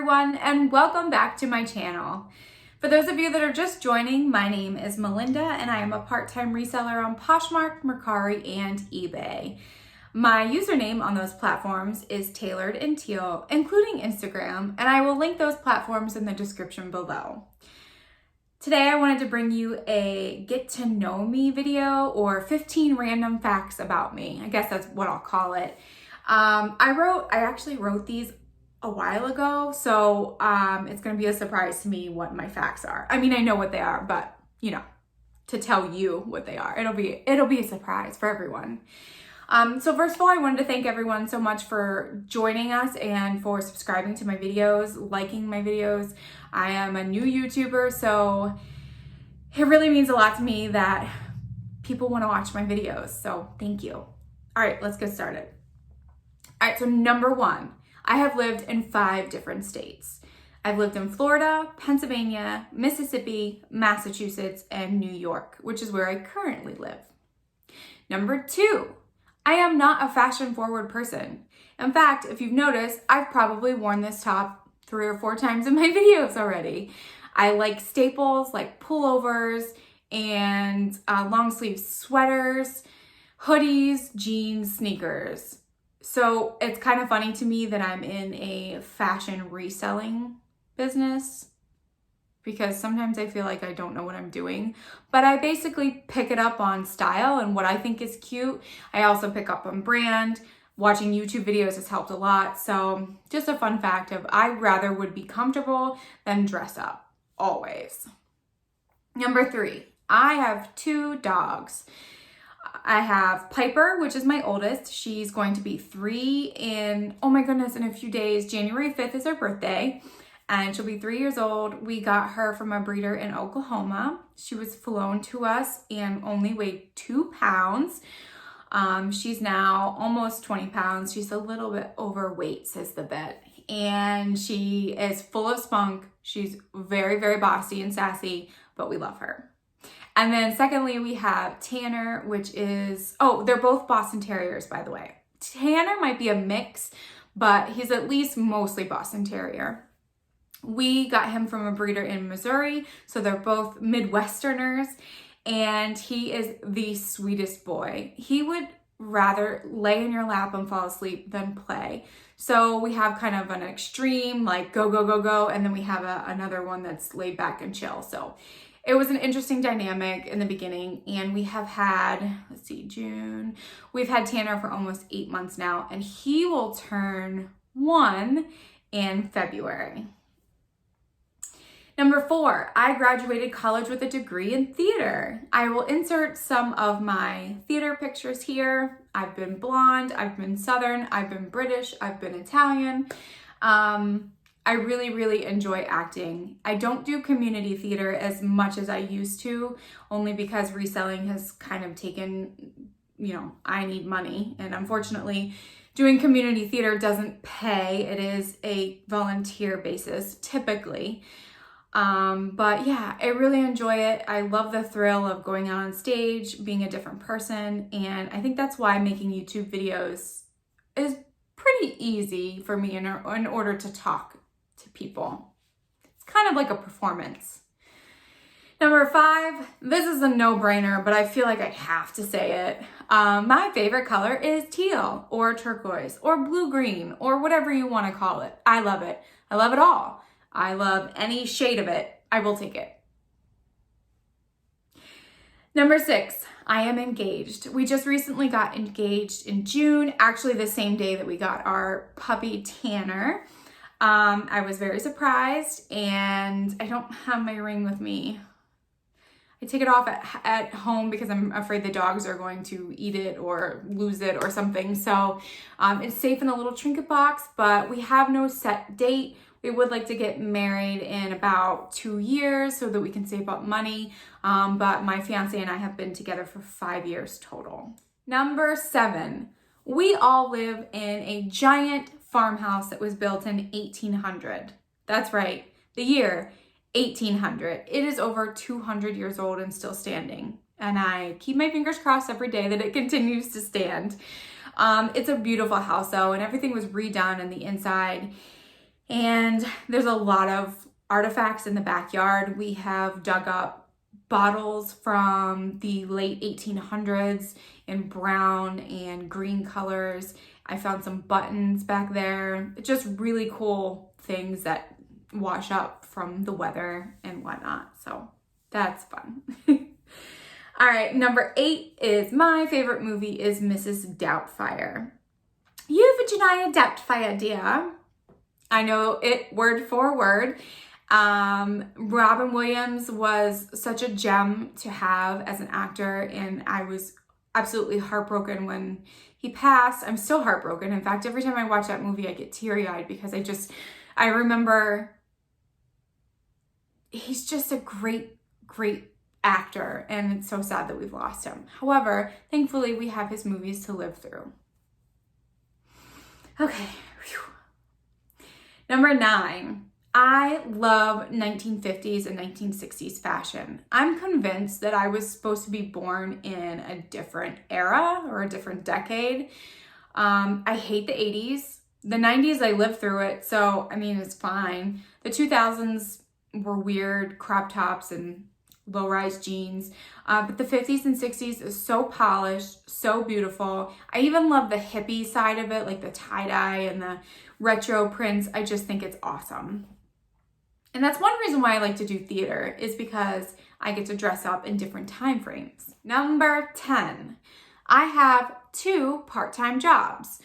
everyone, and welcome back to my channel. For those of you that are just joining, my name is Melinda and I am a part-time reseller on Poshmark, Mercari, and eBay. My username on those platforms is Tailored and Teal, including Instagram, and I will link those platforms in the description below. Today I wanted to bring you a get to know me video, or 15 random facts about me. I guess that's what I'll call it. I actually wrote these a while ago, so it's gonna be a surprise to me what my facts are. I mean, I know what they are, but you know, to tell you what they are, it'll be a surprise for everyone. So first of all, I wanted to thank everyone so much for joining us and for subscribing to my videos, liking my videos. I am a new YouTuber, so it really means a lot to me that people want to watch my videos, so thank you. All right, let's get started. All right, so number one, I have lived in 5 different states. I've lived in Florida, Pennsylvania, Mississippi, Massachusetts, and New York, which is where I currently live. Number 2, I am not a fashion-forward person. In fact, if you've noticed, I've probably worn this top 3 or 4 times in my videos already. I like staples like pullovers and long sleeve sweaters, hoodies, jeans, sneakers. So it's kind of funny to me that I'm in a fashion reselling business because sometimes I feel like I don't know what I'm doing, but I basically pick it up on style and what I think is cute. I also pick up on brand. Watching YouTube videos has helped a lot. So just a fun fact of I rather would be comfortable than dress up, always. Number 3, I have 2 dogs. I have Piper, which is my oldest. She's going to be 3 in, oh my goodness, in a few days. January 5th is her birthday, and she'll be 3 years old. We got her from a breeder in Oklahoma. She was flown to us and only weighed 2 pounds. She's now almost 20 pounds. She's a little bit overweight, says the vet, and she is full of spunk. She's very, very bossy and sassy, but we love her. And then secondly, we have Tanner, which is, oh, they're both Boston Terriers, by the way. Tanner might be a mix, but he's at least mostly Boston Terrier. We got him from a breeder in Missouri, so they're both Midwesterners, and he is the sweetest boy. He would rather lay in your lap and fall asleep than play. So we have kind of an extreme, like go, go, go, go, and then we have another one that's laid back and chill. So it was an interesting dynamic in the beginning, and we have had, let's see, June. We've had Tanner for almost 8 months now, and he will turn 1 in February. Number 4, I graduated college with a degree in theater. I will insert some of my theater pictures here. I've been blonde, I've been Southern, I've been British, I've been Italian. I really, really enjoy acting. I don't do community theater as much as I used to, only because reselling has kind of taken, you know, I need money. And unfortunately, doing community theater doesn't pay. It is a volunteer basis, typically. But yeah, I really enjoy it. I love the thrill of going out on stage, being a different person. And I think that's why making YouTube videos is pretty easy for me in order to talk to people. It's kind of like a performance. Number 5, this is a no-brainer, but I feel like I have to say it. My favorite color is teal or turquoise or blue-green or whatever you want to call it. I love it. I love it all. I love any shade of it. I will take it. Number 6, I am engaged. We just recently got engaged in June, actually the same day that we got our puppy Tanner. I was very surprised, and I don't have my ring with me. I take it off at home because I'm afraid the dogs are going to eat it or lose it or something. So it's safe in a little trinket box, but we have no set date. We would like to get married in about 2 years so that we can save up money. But my fiance and I have been together for 5 years total. Number 7, we all live in a giant farmhouse that was built in 1800. That's right, the year 1800. It is over 200 years old and still standing. And I keep my fingers crossed every day that it continues to stand. It's a beautiful house though, and everything was redone on the inside. And there's a lot of artifacts in the backyard. We have dug up bottles from the late 1800s in brown and green colors. I found some buttons back there. Just really cool things that wash up from the weather and whatnot. So that's fun. All right, number 8 is my favorite movie is Mrs. Doubtfire. You Virginia Doubtfire, dear. I know it word for word. Robin Williams was such a gem to have as an actor, and I was absolutely heartbroken when he passed. I'm still heartbroken. In fact, every time I watch that movie, I get teary-eyed because I remember he's just a great, great actor, and it's so sad that we've lost him. However, thankfully, we have his movies to live through. Okay. Whew. Number 9. I love 1950s and 1960s fashion. I'm convinced that I was supposed to be born in a different era or a different decade. I hate the 80s. The 90s, I lived through it, so I mean, it's fine. The 2000s were weird, crop tops and low-rise jeans. But the 50s and 60s is so polished, so beautiful. I even love the hippie side of it, like the tie-dye and the retro prints. I just think it's awesome. And that's one reason why I like to do theater, is because I get to dress up in different time frames. Number 10, I have 2 part-time jobs.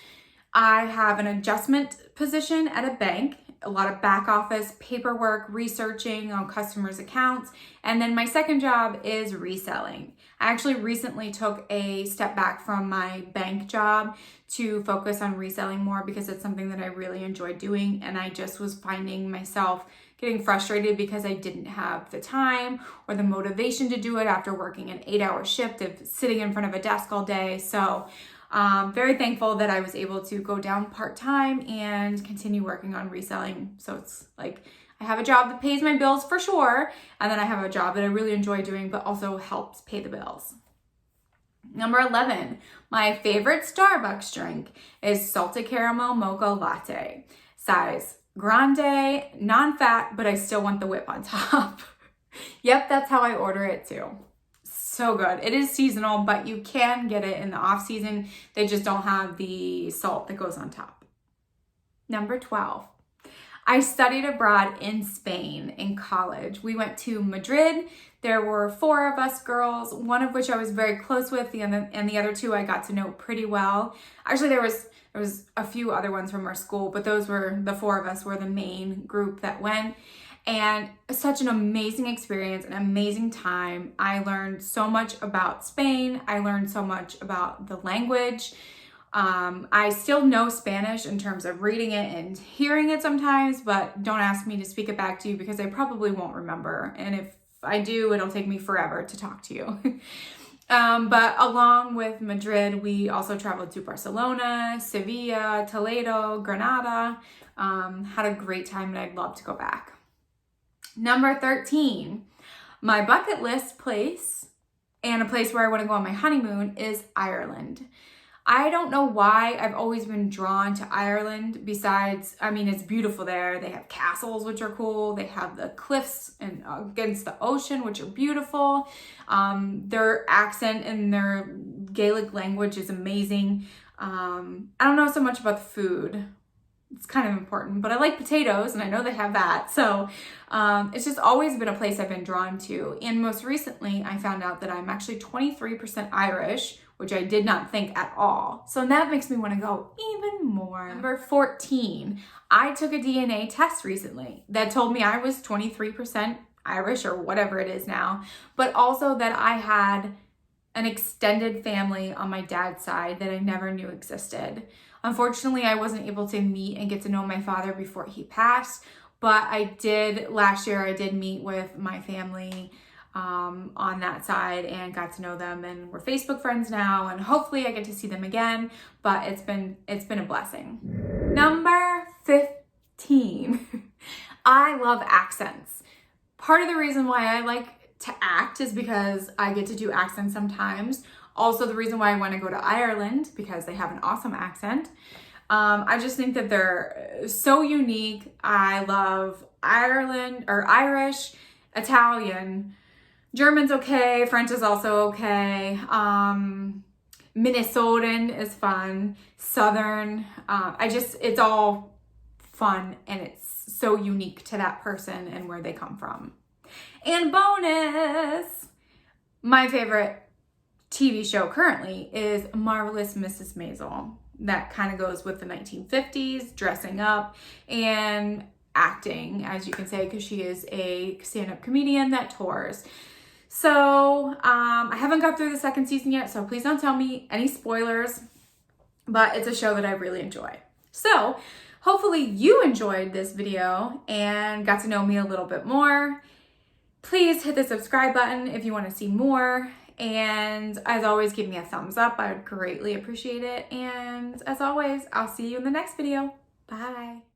I have an adjustment position at a bank, a lot of back office paperwork, researching on customers' accounts. And then my second job is reselling. I actually recently took a step back from my bank job to focus on reselling more because it's something that I really enjoy doing. And I just was finding myself getting frustrated because I didn't have the time or the motivation to do it after working an 8-hour shift of sitting in front of a desk all day. So very thankful that I was able to go down part-time and continue working on reselling. So it's like I have a job that pays my bills for sure, and then I have a job that I really enjoy doing but also helps pay the bills. Number 11, my favorite Starbucks drink is salted caramel mocha latte. Size grande, non-fat, but I still want the whip on top. Yep, that's how I order it too. So good. It is seasonal, but you can get it in the off season. They just don't have the salt that goes on top. Number 12, I studied abroad in Spain in college. We went to Madrid. There were 4 of us girls, one of which I was very close with, and the other 2 I got to know pretty well. Actually, there was a few other ones from our school, but those were the 4 of us were the main group that went. And such an amazing experience, an amazing time. I learned so much about Spain. I learned so much about the language. I still know Spanish in terms of reading it and hearing it sometimes, but don't ask me to speak it back to you because I probably won't remember. And if I do, it'll take me forever to talk to you. But along with Madrid, we also traveled to Barcelona, Sevilla, Toledo, Granada. Had a great time and I'd love to go back. Number 13, my bucket list place and a place where I want to go on my honeymoon is Ireland. I don't know why I've always been drawn to Ireland besides, I mean, it's beautiful there. They have castles, which are cool. They have the cliffs and against the ocean, which are beautiful. Their accent and their Gaelic language is amazing. I don't know so much about the food. It's kind of important, but I like potatoes and I know they have that. So it's just always been a place I've been drawn to. And most recently, I found out that I'm actually 23% Irish, which I did not think at all. So that makes me want to go even more. Number 14, I took a DNA test recently that told me I was 23% Irish or whatever it is now, but also that I had an extended family on my dad's side that I never knew existed. Unfortunately, I wasn't able to meet and get to know my father before he passed, but last year I did meet with my family on that side and got to know them, and we're Facebook friends now, and hopefully I get to see them again, but it's been a blessing. Number 15, I love accents. Part of the reason why I like to act is because I get to do accents sometimes. Also, the reason why I want to go to Ireland, because they have an awesome accent. I just think that they're so unique. I love Ireland or Irish, Italian, German's okay, French is also okay. Minnesotan is fun. Southern, it's all fun and it's so unique to that person and where they come from. And bonus, my favorite TV show currently is Marvelous Mrs. Maisel. That kind of goes with the 1950s, dressing up and acting, as you can say, because she is a stand-up comedian that tours. So I haven't got through the second season yet, so please don't tell me any spoilers, but it's a show that I really enjoy. So hopefully you enjoyed this video and got to know me a little bit more. Please hit the subscribe button if you want to see more. And as always, give me a thumbs up. I would greatly appreciate it. And as always, I'll see you in the next video. Bye.